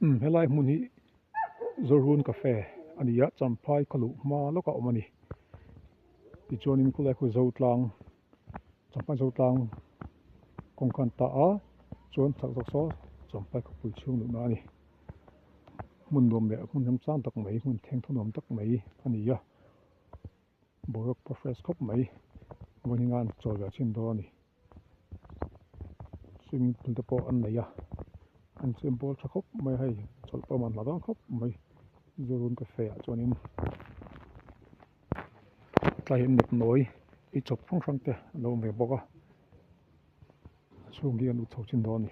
Helai mun hi Zorun cafe ania Champhai khalu ma lo ka omani ti chuanin khulai khu zotlang Champhai zotlang kongkhan ta a chuan thak zok so Champhai khu pui chung lu na ni mun dom le mun ham sang tak mai mun theng thunom tak mai ania borok pa fresh khop mai moningan chol ga chin do ni swimming pool te po an nei a an symbol tha khop mai hai chol pa man la dang khop mai Zorun cafe a chuanin tlai hin nep noi I chop phong phong te lo me boka chung gi an u chok chin do ni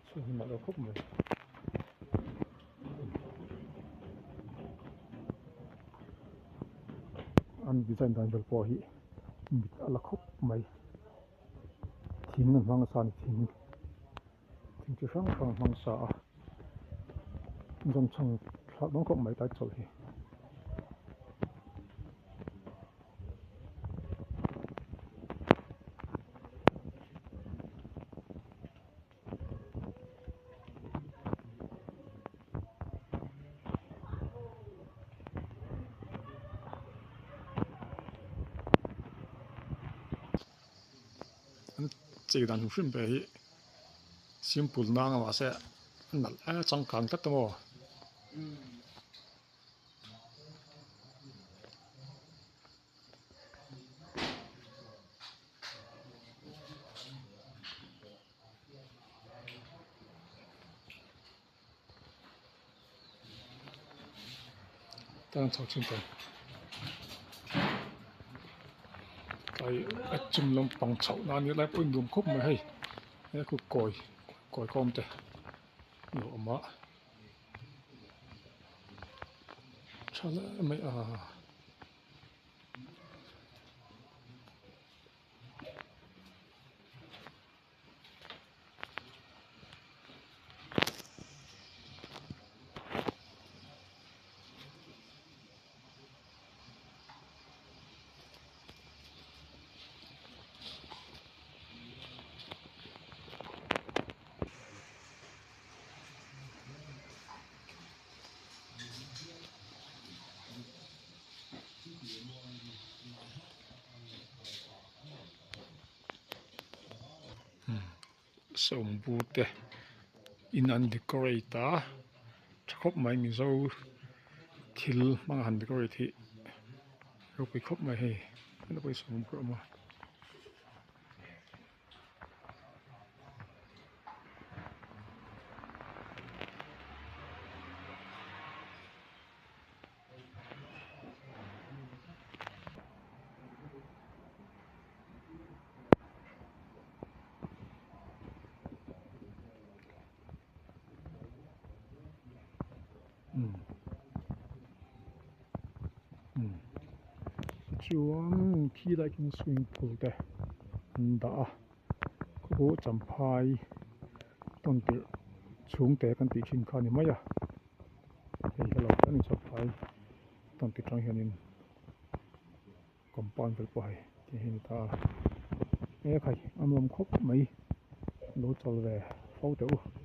chung hi ma lo khop mai an design dan bel po hi mit ala khop mai thing an hmang sa ni thing chi hrang hrang hmang sa a jong chang thla dong khop mai tai chol hi chỉ đàn phim về simple nang mà sẽ nãy trong càng tất tông đang thảo chân tình cái chim lông bằng chậu na như lại ôi đùm khúc mà hay cái còi con thế La-awma cho lại mấy sông bu te in an decorate khop mai mi zo thil mang han decorate hi ro pi khop mai he nó pai sông bu ma chuan khi lại cái swimming pool te đã khu Champhai ton te chung te kan ti chin kha ni mai a hei hello kan Champhai ton te tang hianin compound vel po hai ti hin ta e khai amlom khop mai lo chol ve fo te u